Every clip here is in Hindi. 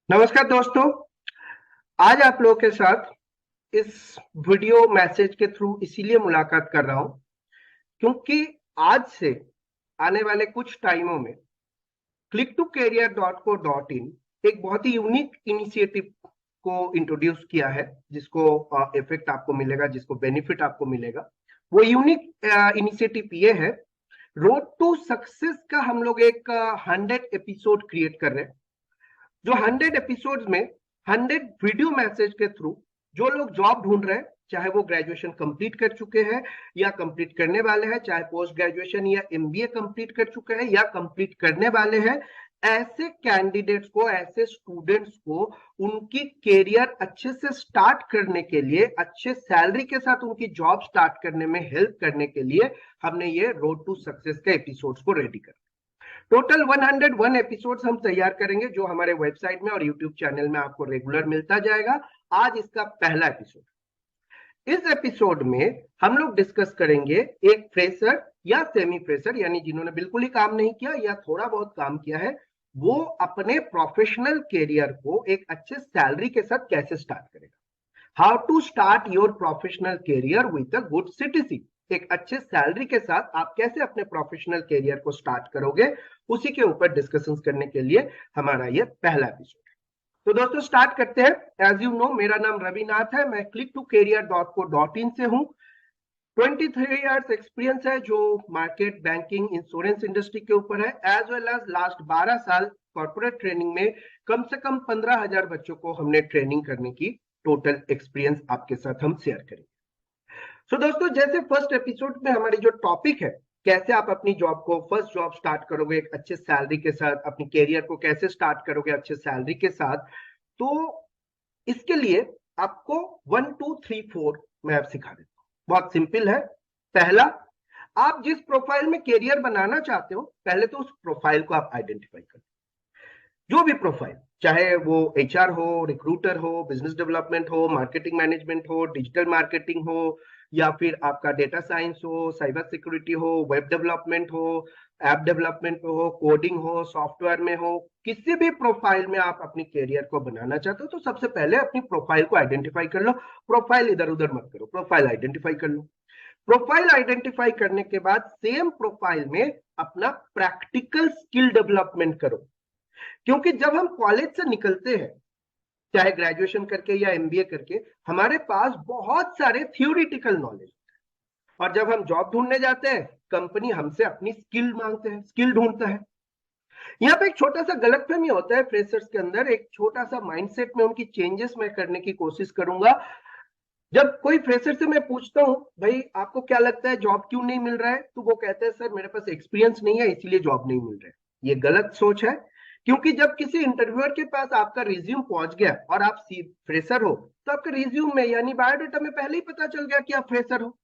नमस्कार दोस्तों। आज आप लोगों के साथ इस वीडियो मैसेज के थ्रू इसीलिए मुलाकात कर रहा हूं क्योंकि आज से आने वाले कुछ टाइमों में click2career.co.in एक बहुत ही यूनिक इनिशिएटिव को इंट्रोड्यूस किया है, जिसको इफेक्ट आपको मिलेगा, जिसको बेनिफिट आपको मिलेगा। वो यूनिक इनिशिएटिव ये है, रोड टू सक्सेस का हम लोग एक 100 एपिसोड क्रिएट कर रहे हैं। जो 100 एपिसोड्स में 100 वीडियो मैसेज के थ्रू जो लोग जॉब ढूंढ रहे हैं, चाहे वो ग्रेजुएशन कंप्लीट कर चुके हैं या कंप्लीट करने वाले हैं, चाहे पोस्ट ग्रेजुएशन या एमबीए कंप्लीट कर चुके हैं या कंप्लीट करने वाले हैं, ऐसे कैंडिडेट्स को, ऐसे स्टूडेंट्स को उनकी कैरियर अच्छे से स्टार्ट करने के लिए, अच्छे सैलरी के साथ उनकी जॉब स्टार्ट करने में हेल्प करने के लिए हमने ये रोड टू सक्सेस के एपिसोड्स को रेडी कर टोटल 101 एपिसोड्स हम तैयार करेंगे, जो हमारे वेबसाइट में और यूट्यूब चैनल में आपको रेगुलर मिलता जाएगा। आज इसका पहला एपिसोड। इस एपिसोड में हम लोग डिस्कस करेंगे एक फ्रेशर या सेमी फ्रेशर, यानी जिन्होंने बिल्कुल ही काम नहीं किया या थोड़ा बहुत काम किया है, वो अपने प्रोफेशनल कैरियर को एक अच्छे सैलरी के साथ कैसे स्टार्ट करेगा। How to start your professional career with a good CTC. एक अच्छे सैलरी के साथ आप कैसे अपने प्रोफेशनल कैरियर को स्टार्ट करोगे, उसी के ऊपर डिस्कशंस करने के लिए हमारा ये पहला एपिसोड है। तो दोस्तों स्टार्ट करते हैं। एज यू नो, मेरा नाम रविनाथ है, मैं click2career.co.in से हूं। 23 इयर्स एक्सपीरियंस है जो मार्केट, बैंकिंग, इंश्योरेंस इंडस्ट्री के ऊपर है, एज वेल एज लास्ट 12 साल कॉर्पोरेट ट्रेनिंग में कम से कम 15,000 बच्चों को हमने ट्रेनिंग करने की टोटल एक्सपीरियंस आपके साथ हम शेयर करेंगे। सो दोस्तों, जैसे फर्स्ट एपिसोड में हमारी जो टॉपिक है, कैसे आप अपनी जॉब को, फर्स्ट जॉब स्टार्ट करोगे एक अच्छे सैलरी के साथ, अपनी कैरियर को कैसे स्टार्ट करोगे अच्छे सैलरी के साथ, तो इसके लिए आपको 1 2 3 4 मैं अब सिखा देता हूं। बहुत सिंपल है। पहला, आप जिस प्रोफाइल में कैरियर बनाना चाहते हो, पहले तो उस प्रोफाइल को आप आइडेंटिफाई करो। जो भी प्रोफाइल, चाहे वो एचआर हो, रिक्रूटर हो, बिजनेस डेवलपमेंट हो, मार्केटिंग मैनेजमेंट हो, डिजिटल मार्केटिंग हो, या फिर आपका डेटा साइंस हो, साइबर सिक्योरिटी हो, वेब डेवलपमेंट हो, ऐप डेवलपमेंट हो, कोडिंग हो, सॉफ्टवेयर में हो, किसी भी प्रोफाइल में आप अपनी कैरियर को बनाना चाहते हो, तो सबसे पहले अपनी प्रोफाइल को आइडेंटिफाई कर लो। प्रोफाइल इधर उधर मत करो, प्रोफाइल आइडेंटिफाई कर लो। प्रोफाइल आइडेंटिफाई करने के बाद सेम प्रोफाइल में अपना प्रैक्टिकल स्किल डेवलपमेंट करो। क्योंकि जब हम कॉलेज से निकलते हैं, चाहे ग्रेजुएशन करके या एमबीए करके, हमारे पास बहुत सारे थियोरिटिकल नॉलेज, और जब हम जॉब ढूंढने जाते हैं, कंपनी हमसे अपनी स्किल मांगते हैं, स्किल ढूंढता है। यहाँ पे एक छोटा सा गलतफहमी होता है फ्रेशर्स के अंदर, एक छोटा सा माइंडसेट में उनकी चेंजेस मैं करने की कोशिश करूंगा। जब कोई फ्रेशर से मैं पूछता हूं, भाई आपको क्या लगता है जॉब क्यों नहीं मिल रहा है, तो वो कहते हैं सर मेरे पास एक्सपीरियंस नहीं है इसीलिए जॉब नहीं मिल रहा है। ये गलत सोच है। क्योंकि जब किसी इंटरव्यूअर के पास आपका रिज्यूम पहुंच गया और आप फ्रेशर हो, तो आपके रिज्यूम में यानी बायोडाटा में पहले ही पता चल गया कि आप फ्रेशर हो।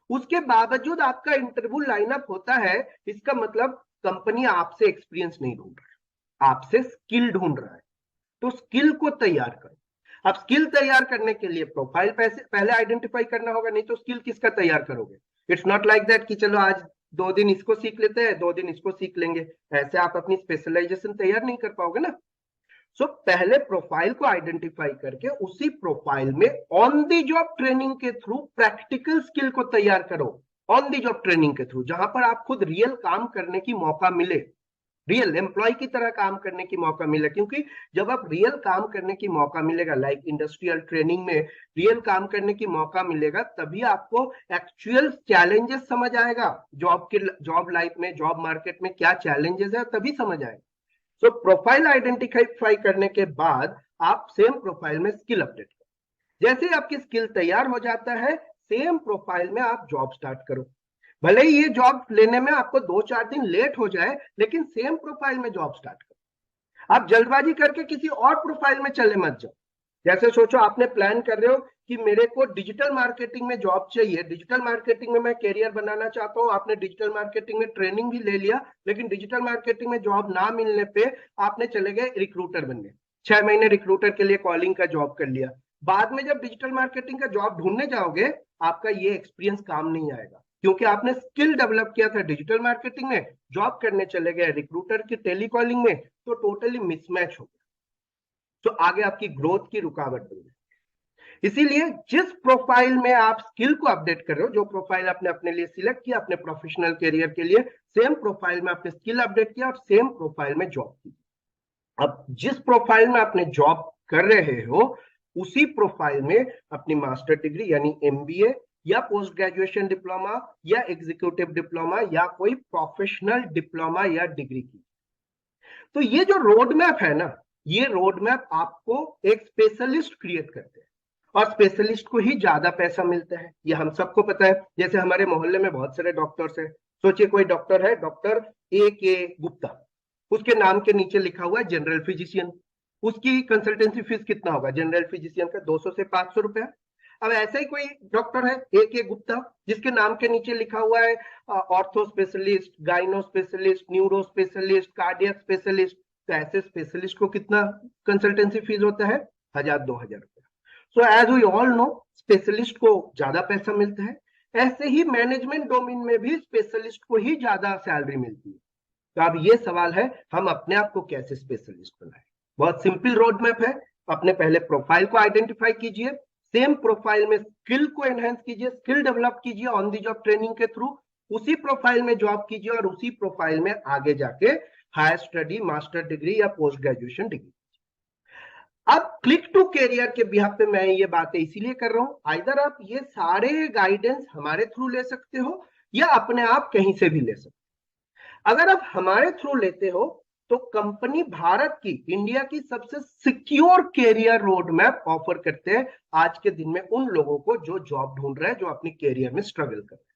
उसके बावजूद आपका इंटरव्यू लाइनअप होता है, इसका मतलब कंपनी आपसे एक्सपीरियंस नहीं ढूंढ रहा है, आपसे स्किल ढूंढ रहा है। तो स्किल को तैयार करो। अब स्किल तैयार करने के लिए प्रोफाइल पहले आइडेंटिफाई करना होगा, नहीं तो स्किल किसका तैयार करोगे। इट्स नॉट लाइक दैट कि चलो आज 2 दिन इसको सीख लेते हैं, 2 दिन इसको सीख लेंगे। ऐसे आप अपनी स्पेशलाइजेशन तैयार नहीं कर पाओगे ना। सो पहले प्रोफाइल को आइडेंटिफाई करके उसी प्रोफाइल में ऑन दी जॉब ट्रेनिंग के थ्रू प्रैक्टिकल स्किल को तैयार करो। ऑन दी जॉब ट्रेनिंग के थ्रू, जहां पर आप खुद रियल काम करने की मौका मिले, रियल एम्प्लॉय की तरह काम करने की मौका मिले। क्योंकि जब आप रियल काम करने की मौका मिलेगा, लाइक इंडस्ट्रियल ट्रेनिंग में रियल काम करने की मौका मिलेगा, तभी आपको एक्चुअल चैलेंजेस समझ आएगा। जॉब लाइफ में, जॉब मार्केट में क्या चैलेंजेस है, तभी समझ आएगा। सो प्रोफाइल आइडेंटिफाई करने के बाद आप सेम प्रोफाइल में स्किल अपडेट करो। जैसे ही आपकी स्किल तैयार हो जाता है, सेम प्रोफाइल में आप जॉब स्टार्ट करो। भले ही ये जॉब लेने में आपको 2 4 दिन लेट हो जाए, लेकिन सेम प्रोफाइल में जॉब स्टार्ट करो। आप जल्दबाजी करके किसी और प्रोफाइल में चले मत जाओ। जैसे सोचो, आपने प्लान कर रहे हो कि मेरे को डिजिटल मार्केटिंग में जॉब चाहिए, डिजिटल मार्केटिंग में मैं कैरियर बनाना चाहता हूं। आपने डिजिटल मार्केटिंग में ट्रेनिंग भी ले लिया, लेकिन डिजिटल मार्केटिंग में जॉब ना मिलने पे आपने चले गए रिक्रूटर बनने। 6 महीने रिक्रूटर के लिए कॉलिंग का जॉब कर लिया। बाद में जब डिजिटल मार्केटिंग का जॉब ढूंढने जाओगे, आपका ये एक्सपीरियंस काम नहीं आएगा, क्योंकि आपने स्किल डेवलप किया था डिजिटल मार्केटिंग में, जॉब करने चले गए रिक्रूटर की टेलीकॉलिंग में, तो टोटली मिसमैच हो गया। तो आगे आपकी ग्रोथ की रुकावट बन जाए। इसीलिए जिस प्रोफाइल में आप स्किल को अपडेट कर रहे हो, जो प्रोफाइल आपने अपने लिए सिलेक्ट किया अपने प्रोफेशनल करियर के लिए, सेम प्रोफाइल में आपने स्किल अपडेट किया और सेम प्रोफाइल में जॉब की। अब जिस प्रोफाइल में आपने जॉब कर रहे हो उसी प्रोफाइल में अपनी मास्टर डिग्री यानी एमबीए या पोस्ट ग्रेजुएशन डिप्लोमा या एग्जीक्यूटिव डिप्लोमा या कोई प्रोफेशनल डिप्लोमा या डिग्री की। तो ये जो रोड मैप है ना, ये रोड मैप आपको एक स्पेशलिस्ट क्रिएट करते हैं और स्पेशलिस्ट को ही ज्यादा पैसा मिलता है, ये हम सबको पता है। जैसे हमारे मोहल्ले में बहुत सारे डॉक्टर्स हैं, सोचिए कोई डॉक्टर है, डॉक्टर ए के गुप्ता, उसके नाम के नीचे लिखा हुआ है जनरल फिजिशियन, उसकी कंसल्टेंसी फीस कितना होगा जनरल फिजिशियन का? 200 से 500 रुपया। अब ऐसा ही कोई डॉक्टर है ए के गुप्ता, जिसके नाम के नीचे लिखा हुआ है ortho specialist, gyno specialist, neuro specialist, cardiac specialist, तो ऐसे स्पेशलिस्ट को कितना कंसल्टेंसी फीस होता है? 1000-2000 रुपया। So as we all know, specialist को ज्यादा पैसा मिलता है। ऐसे ही मैनेजमेंट डोमेन में भी स्पेशलिस्ट को ही ज्यादा सैलरी मिलती है। तो अब ये सवाल है, हम अपने आप को कैसे स्पेशलिस्ट बनाए? बहुत सिंपल रोड मैप है। अपने पहले प्रोफाइल को आइडेंटिफाई कीजिए, सेम प्रोफाइल में स्किल को एनहेंस कीजिए, स्किल डेवलप कीजिए ऑन दी जॉब ट्रेनिंग के थ्रू, उसी प्रोफाइल में जॉब कीजिए और उसी प्रोफाइल में आगे जाके हायर स्टडी, मास्टर डिग्री या पोस्ट ग्रेजुएशन डिग्री। अब क्लिक टू कैरियर के बिहाफ पे मैं ये बातें इसीलिए कर रहा हूं, आइदर आप ये सारे गाइडेंस हमारे थ्रू ले सकते हो या अपने आप कहीं से भी ले सकते हो। अगर आप हमारे थ्रू लेते हो तो कंपनी भारत की, इंडिया की सबसे secure career road map offer करते हैं आज के दिन में उन लोगों को जो जॉब ढूंढ रहे हैं, जो अपनी कैरियर में स्ट्रगल कर रहे हैं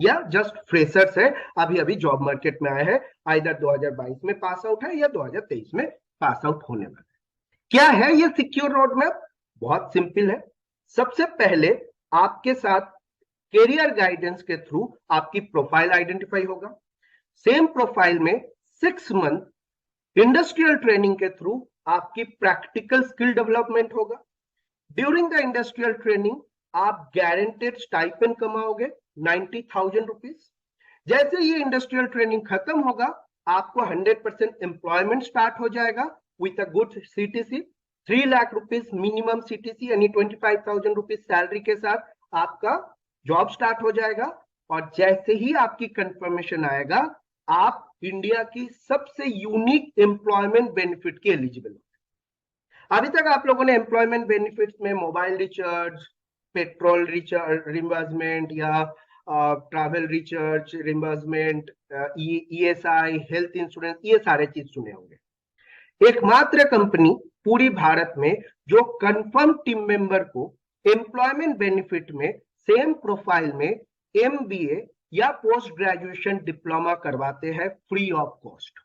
या जस्ट फ्रेशर्स है, अभी अभी जॉब मार्केट में आए हैं, आइदर 2022 में पास आउट है या 2023 में पास आउट होने वाला है। क्या है ये सिक्योर रोड मैप? बहुत सिंपल है। सबसे पहले आपके साथ कैरियर गाइडेंस के थ्रू आपकी प्रोफाइल आइडेंटिफाई होगा। सेम प्रोफाइल में 6 मंथ इंडस्ट्रियल ट्रेनिंग के थ्रू आपकी प्रैक्टिकल स्किल डेवलपमेंट होगा। ड्यूरिंग द इंडस्ट्रियल ट्रेनिंग आप गारंटेड स्टाइपेंड कमाओगे 90,000 रुपीज। जैसे ये इंडस्ट्रियल ट्रेनिंग खत्म होगा, आपको 100% एम्प्लॉयमेंट स्टार्ट हो जाएगा with a good CTC, 3 lakh rupees minimum CTC यानी 25,000 रुपीज सैलरी के साथ आपका जॉब स्टार्ट हो जाएगा। और जैसे ही आपकी कंफर्मेशन आएगा, आप इंडिया की सबसे यूनिक एम्प्लॉयमेंट बेनिफिट के एलिजिबल हो। अभी तक आप लोगों ने एम्प्लॉयमेंट बेनिफिट्स में mobile recharge, petrol recharge reimbursement या travel recharge reimbursement, ESI, health insurance, ये सारे चीज सुने होंगे। एकमात्र कंपनी पूरी भारत में जो कंफर्म टीम मेंबर को एम्प्लॉयमेंट बेनिफिट में सेम प्रोफाइल में एमबीए या पोस्ट ग्रेजुएशन डिप्लोमा करवाते हैं फ्री ऑफ कॉस्ट।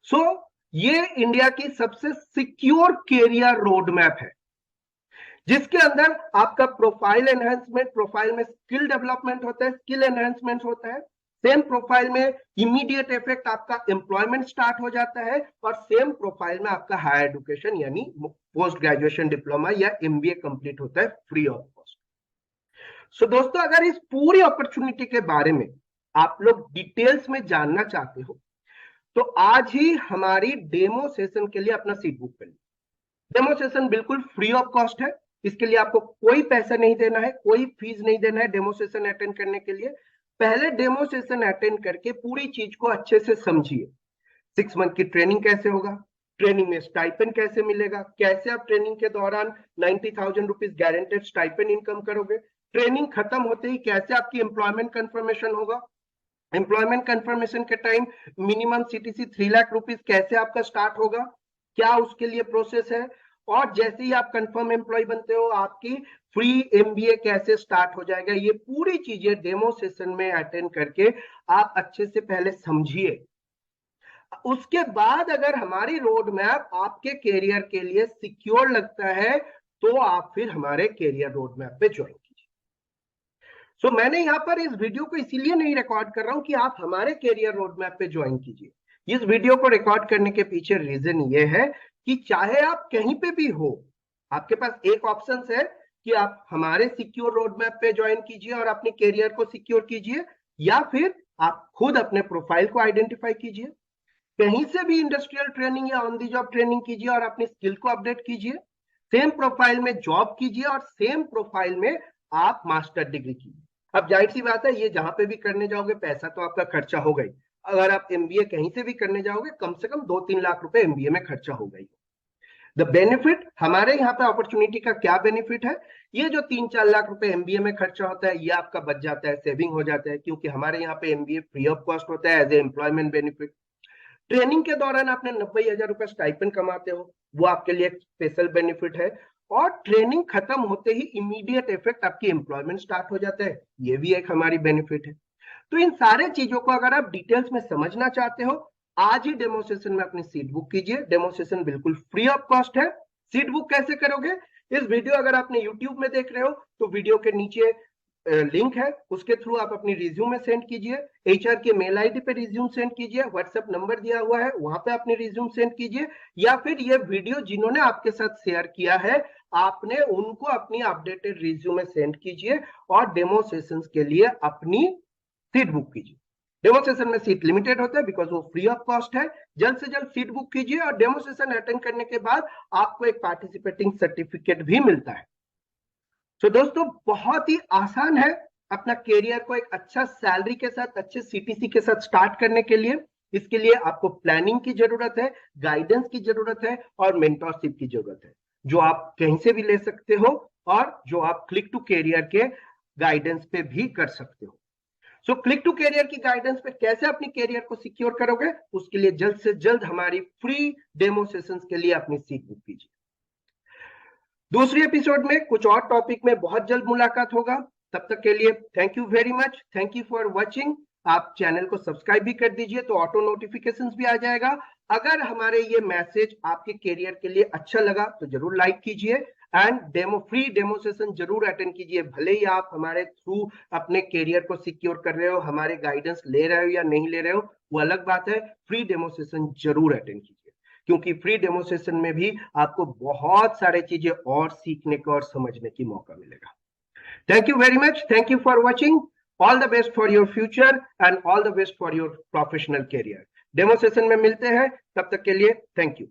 सो ये इंडिया की सबसे सिक्योर कैरियर रोड मैप है, जिसके अंदर आपका प्रोफाइल एनहेंसमेंट, प्रोफाइल में स्किल डेवलपमेंट होता है, स्किल एनहेंसमेंट होता है, सेम प्रोफाइल में इमीडिएट इफेक्ट आपका एम्प्लॉयमेंट स्टार्ट हो जाता है और सेम प्रोफाइल में आपका हायर एजुकेशन यानी पोस्ट ग्रेजुएशन डिप्लोमा या एमबीए कंप्लीट होता है फ्री ऑफ कॉस्ट। सो दोस्तों, अगर इस पूरी अपॉर्चुनिटी के बारे में आप लोग डिटेल्स में जानना चाहते हो तो आज ही हमारी डेमो सेशन के लिए अपना सीट बुक कर लीजिए। डेमो सेशन बिल्कुल फ्री ऑफ कॉस्ट है, इसके लिए आपको कोई पैसा नहीं देना है, कोई फीस नहीं देना है डेमो सेशन अटेंड करने के लिए। पहले डेमो सेशन अटेंड करके पूरी चीज को अच्छे से समझिए। 6 मंथ की ट्रेनिंग कैसे होगा, ट्रेनिंग में स्टाइपेंड कैसे मिलेगा, कैसे आप ट्रेनिंग के दौरान 90,000 रुपीज गारंटेड स्टाइपेंड इनकम करोगे, ट्रेनिंग खत्म होते ही कैसे आपकी एम्प्लॉयमेंट कंफर्मेशन होगा, एम्प्लॉयमेंट कंफर्मेशन के time minimum CTC 3 lakh rupees कैसे आपका स्टार्ट होगा, क्या उसके लिए प्रोसेस है, और जैसे ही आप कंफर्म एम्प्लॉय बनते हो आपकी फ्री एमबीए कैसे स्टार्ट हो जाएगा। ये पूरी चीजें डेमो सेशन में अटेंड करके आप अच्छे से पहले समझिए। उसके बाद अगर हमारी रोड मैप आपके कैरियर के लिए सिक्योर लगता है तो आप फिर हमारे कैरियर रोड मैप पे ज्वाइन कीजिए। सो मैंने यहाँ पर इस वीडियो को इसीलिए नहीं रिकॉर्ड कर रहा हूं कि आप हमारे कैरियर रोड मैप पे ज्वाइन कीजिए। इस वीडियो को रिकॉर्ड करने के पीछे रीजन ये है कि चाहे आप कहीं पे भी हो, आपके पास एक ऑप्शन है कि आप हमारे सिक्योर रोड मैप पे ज्वाइन कीजिए और अपने कैरियर को सिक्योर कीजिए, या फिर आप खुद अपने प्रोफाइल को आइडेंटिफाई कीजिए। कहीं से भी इंडस्ट्रियल ट्रेनिंग या ऑन दी जॉब ट्रेनिंग कीजिए और अपनी स्किल को अपडेट कीजिए, सेम प्रोफाइल में जॉब कीजिए और सेम प्रोफाइल में आप मास्टर डिग्री कीजिए। अब जाहिर सी बात है, ये जहां पे भी करने जाओगे पैसा तो आपका खर्चा होगा ही। अगर आप एमबीए कहीं से भी करने जाओगे कम से कम 2-3 लाख रुपए एमबीए में खर्चा होगा ही। द बेनिफिट, हमारे यहाँ पे अपॉर्चुनिटी का क्या बेनिफिट है, ये जो 3-4 लाख रुपए एमबीए में खर्चा होता है ये आपका बच जाता है, सेविंग हो जाता है, क्योंकि हमारे यहाँ पे एमबीए फ्री ऑफ कॉस्ट होता है as a employment benefit. Training के दौरान आपने 90,000 रुपए स्टाइपेंड कमाते हो, वो आपके लिए एक स्पेशल बेनिफिट है। और ट्रेनिंग खत्म होते ही इमीडिएट इफेक्ट आपकी एम्प्लॉयमेंट स्टार्ट हो जाता है, ये भी एक हमारी बेनिफिट है। तो इन सारे चीजों को अगर आप डिटेल्स में समझना चाहते हो, आज ही डेमो सेशन में अपनी सीट बुक कीजिए। डेमो सेशन बिल्कुल फ्री ऑफ कॉस्ट है। सीट बुक कैसे करोगे, इस वीडियो अगर आपने यूट्यूब में देख रहे हो तो वीडियो के नीचे लिंक है, उसके थ्रू आप अपनी रिज्यूमे सेंड कीजिए। एचआर के मेल आईडी पे रिज्यूम सेंड कीजिए, व्हाट्सएप नंबर दिया हुआ है वहां पे अपनी रिज्यूम सेंड कीजिए, या फिर ये वीडियो जिन्होंने आपके साथ शेयर किया है आपने उनको अपनी अपडेटेड रिज्यूमे सेंड कीजिए और डेमो सेशंस के लिए अपनी सीट बुक कीजिए। डेमो सेशन में सीट लिमिटेड होता है बिकॉज वो फ्री ऑफ कॉस्ट है। जल्द से जल्द सीट बुक कीजिए और डेमो सेशन अटेंड करने के बाद आपको एक पार्टिसिपेटिंग सर्टिफिकेट भी मिलता है। तो दोस्तों बहुत ही आसान है अपना कैरियर को एक अच्छा सैलरी के साथ, अच्छे सीटीसी के साथ स्टार्ट करने के लिए। इसके लिए आपको प्लानिंग की जरूरत है, गाइडेंस की जरूरत है और मेंटरशिप की जरूरत है, जो आप कहीं से भी ले सकते हो और जो आप क्लिक टू कैरियर के गाइडेंस पे भी कर सकते हो। सो क्लिक टू कैरियर की गाइडेंस पे कैसे अपनी कैरियर को सिक्योर करोगे, उसके लिए जल्द से जल्द हमारी फ्री डेमो सेशंस के लिए अपनी सीट बुक कीजिए। दूसरी एपिसोड में कुछ और टॉपिक में बहुत जल्द मुलाकात होगा। तब तक के लिए thank you very much, thank you for watching. आप चैनल को सब्सक्राइब भी कर दीजिए तो ऑटो नोटिफिकेशंस भी आ जाएगा। अगर हमारे ये मैसेज आपके कैरियर के लिए अच्छा लगा तो जरूर लाइक कीजिए एंड फ्री डेमो सेशन जरूर अटेंड कीजिए। भले ही आप हमारे थ्रू अपने कैरियर को सिक्योर कर रहे हो, हमारे गाइडेंस ले रहे हो या नहीं ले रहे हो वो अलग बात है, फ्री डेमो सेशन जरूर अटेंड कीजिए, क्योंकि फ्री डेमो सेशन में भी आपको बहुत सारे चीजें और सीखने का और समझने की मौका मिलेगा। Thank you very much, thank you for watching. All the best for your future and all the best for your professional career. Demo session में मिलते हैं, तब तक के लिए थैंक यू।